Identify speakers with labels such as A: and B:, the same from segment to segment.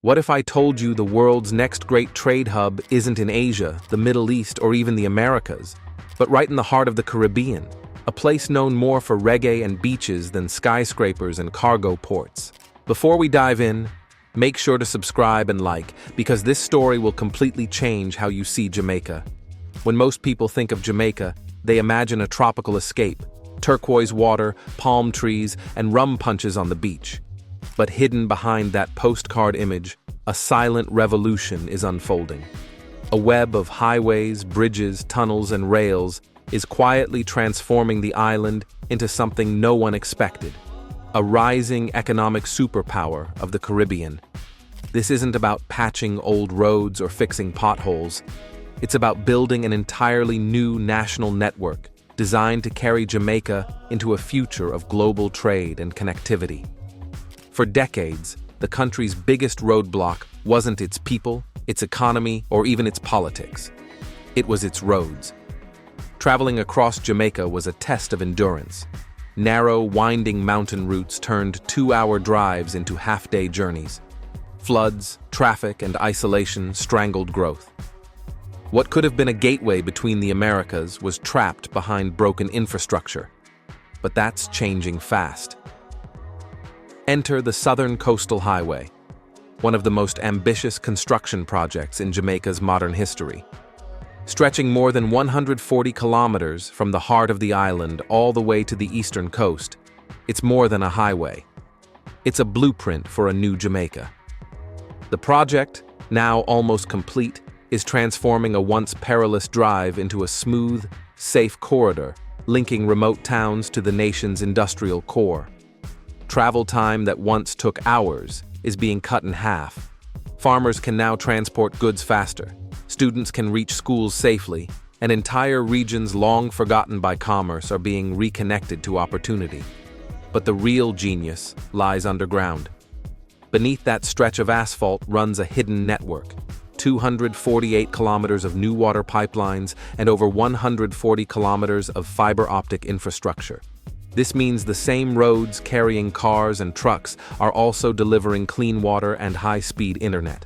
A: What if I told you the world's next great trade hub isn't in Asia, the Middle East, or even the Americas, but right in the heart of the Caribbean, a place known more for reggae and beaches than skyscrapers and cargo ports? Before we dive in, make sure to subscribe and like, because this story will completely change how you see Jamaica. When most people think of Jamaica, they imagine a tropical escape, turquoise water, palm trees, and rum punches on the beach. But hidden behind that postcard image, a silent revolution is unfolding. A web of highways, bridges, tunnels, and rails is quietly transforming the island into something no one expected: a rising economic superpower of the Caribbean. This isn't about patching old roads or fixing potholes. It's about building an entirely new national network designed to carry Jamaica into a future of global trade and connectivity. For decades, the country's biggest roadblock wasn't its people, its economy, or even its politics. It was its roads. Traveling across Jamaica was a test of endurance. Narrow, winding mountain routes turned 2-hour drives into half-day journeys. Floods, traffic, and isolation strangled growth. What could have been a gateway between the Americas was trapped behind broken infrastructure. But that's changing fast. Enter the Southern Coastal Highway, one of the most ambitious construction projects in Jamaica's modern history. Stretching more than 140 kilometers from the heart of the island all the way to the eastern coast, it's more than a highway. It's a blueprint for a new Jamaica. The project, now almost complete, is transforming a once perilous drive into a smooth, safe corridor, linking remote towns to the nation's industrial core. Travel time that once took hours is being cut in half. Farmers can now transport goods faster. Students can reach schools safely, and entire regions long forgotten by commerce are being reconnected to opportunity. But the real genius lies underground. Beneath that stretch of asphalt runs a hidden network: 248 kilometers of new water pipelines and over 140 kilometers of fiber optic infrastructure. This means the same roads carrying cars and trucks are also delivering clean water and high-speed internet.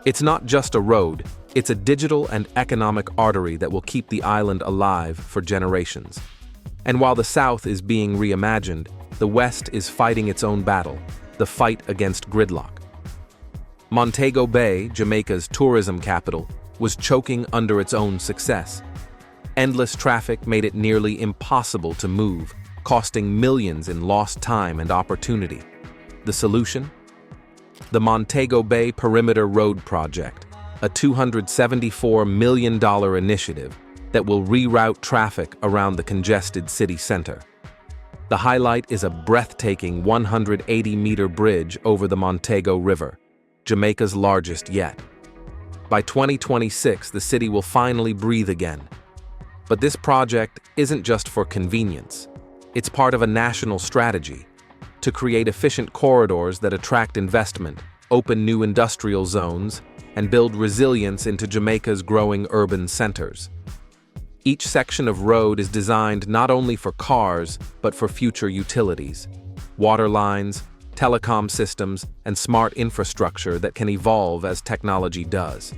A: It's not just a road, it's a digital and economic artery that will keep the island alive for generations. And while the South is being reimagined, the West is fighting its own battle, the fight against gridlock. Montego Bay, Jamaica's tourism capital, was choking under its own success. Endless traffic made it nearly impossible to move, costing millions in lost time and opportunity. The solution? The Montego Bay Perimeter Road Project, a $274 million initiative that will reroute traffic around the congested city center. The highlight is a breathtaking 180-meter bridge over the Montego River, Jamaica's largest yet. By 2026, the city will finally breathe again. But this project isn't just for convenience. It's part of a national strategy to create efficient corridors that attract investment, open new industrial zones, and build resilience into Jamaica's growing urban centers. Each section of road is designed not only for cars, but for future utilities: water lines, telecom systems, and smart infrastructure that can evolve as technology does.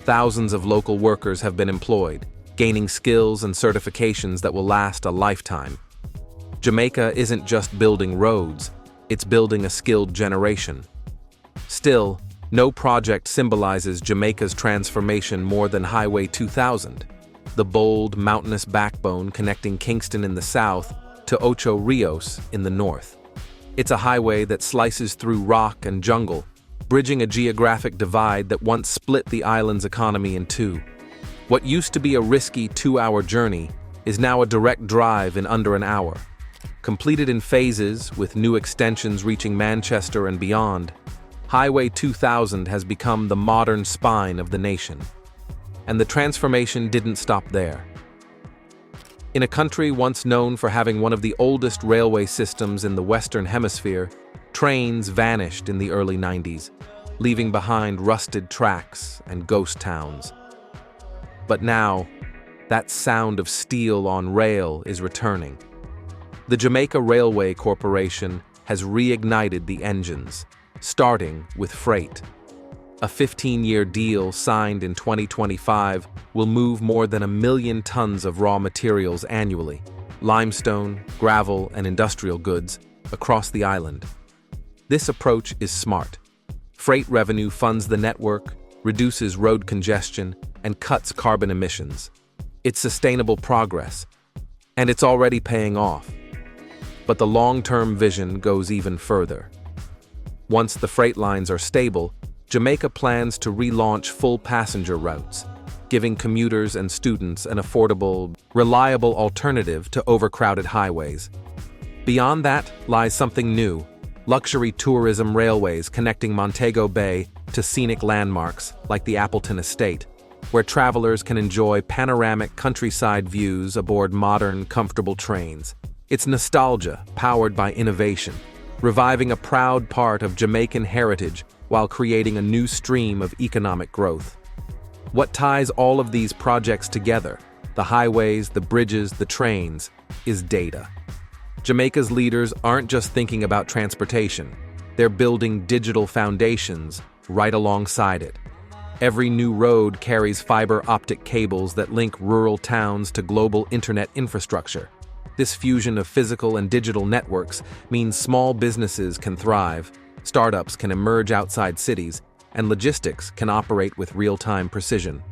A: Thousands of local workers have been employed, gaining skills and certifications that will last a lifetime. Jamaica isn't just building roads, it's building a skilled generation. Still, no project symbolizes Jamaica's transformation more than Highway 2000, the bold, mountainous backbone connecting Kingston in the south to Ocho Rios in the north. It's a highway that slices through rock and jungle, bridging a geographic divide that once split the island's economy in two. What used to be a risky 2-hour journey is now a direct drive in under an hour. Completed in phases, with new extensions reaching Manchester and beyond, Highway 2000 has become the modern spine of the nation. And the transformation didn't stop there. In a country once known for having one of the oldest railway systems in the Western Hemisphere, trains vanished in the early 90s, leaving behind rusted tracks and ghost towns. But now, that sound of steel on rail is returning. The Jamaica Railway Corporation has reignited the engines, starting with freight. A 15-year deal signed in 2025 will move more than 1 million tons of raw materials annually, limestone, gravel, and industrial goods, across the island. This approach is smart. Freight revenue funds the network, reduces road congestion, and cuts carbon emissions. It's sustainable progress, and it's already paying off. But the long-term vision goes even further. Once the freight lines are stable, Jamaica plans to relaunch full passenger routes, giving commuters and students an affordable, reliable alternative to overcrowded highways. Beyond that lies something new: luxury tourism railways connecting Montego Bay to scenic landmarks like the Appleton Estate, where travelers can enjoy panoramic countryside views aboard modern, comfortable trains. It's nostalgia powered by innovation, reviving a proud part of Jamaican heritage while creating a new stream of economic growth. What ties all of these projects together, the highways, the bridges, the trains, is data. Jamaica's leaders aren't just thinking about transportation, they're building digital foundations right alongside it. Every new road carries fiber optic cables that link rural towns to global internet infrastructure. This fusion of physical and digital networks means small businesses can thrive, startups can emerge outside cities, and logistics can operate with real-time precision.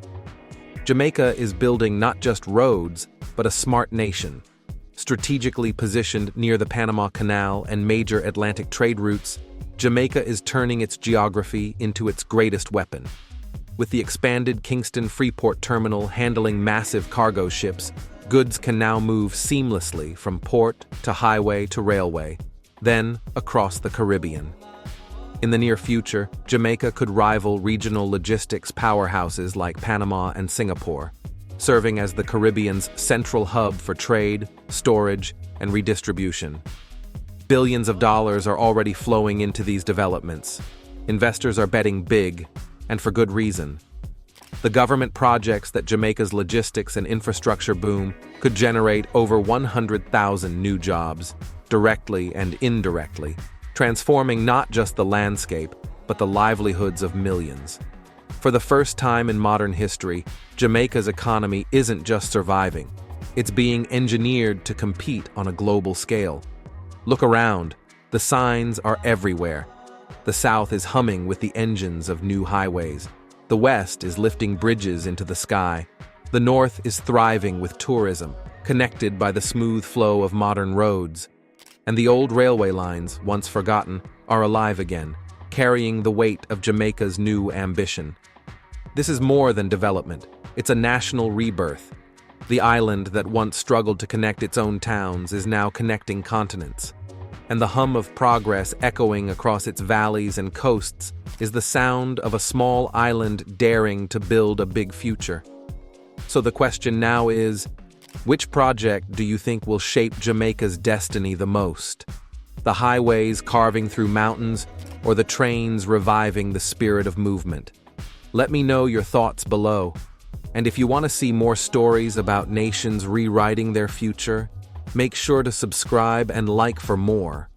A: Jamaica is building not just roads, but a smart nation. Strategically positioned near the Panama Canal and major Atlantic trade routes, Jamaica is turning its geography into its greatest weapon. With the expanded Kingston Freeport terminal handling massive cargo ships, goods can now move seamlessly from port to highway to railway, then across the Caribbean. In the near future, Jamaica could rival regional logistics powerhouses like Panama and Singapore, serving as the Caribbean's central hub for trade, storage, and redistribution. Billions of dollars are already flowing into these developments. Investors are betting big, and for good reason. The government projects that Jamaica's logistics and infrastructure boom could generate over 100,000 new jobs, directly and indirectly, transforming not just the landscape, but the livelihoods of millions. For the first time in modern history, Jamaica's economy isn't just surviving, it's being engineered to compete on a global scale. Look around, the signs are everywhere. The South is humming with the engines of new highways. The West is lifting bridges into the sky. The North is thriving with tourism, connected by the smooth flow of modern roads. And the old railway lines, once forgotten, are alive again, carrying the weight of Jamaica's new ambition. This is more than development. It's a national rebirth. The island that once struggled to connect its own towns is now connecting continents. And the hum of progress echoing across its valleys and coasts is the sound of a small island daring to build a big future. So the question now is, which project do you think will shape Jamaica's destiny the most? The highways carving through mountains, or the trains reviving the spirit of movement? Let me know your thoughts below. And if you want to see more stories about nations rewriting their future, make sure to subscribe and like for more.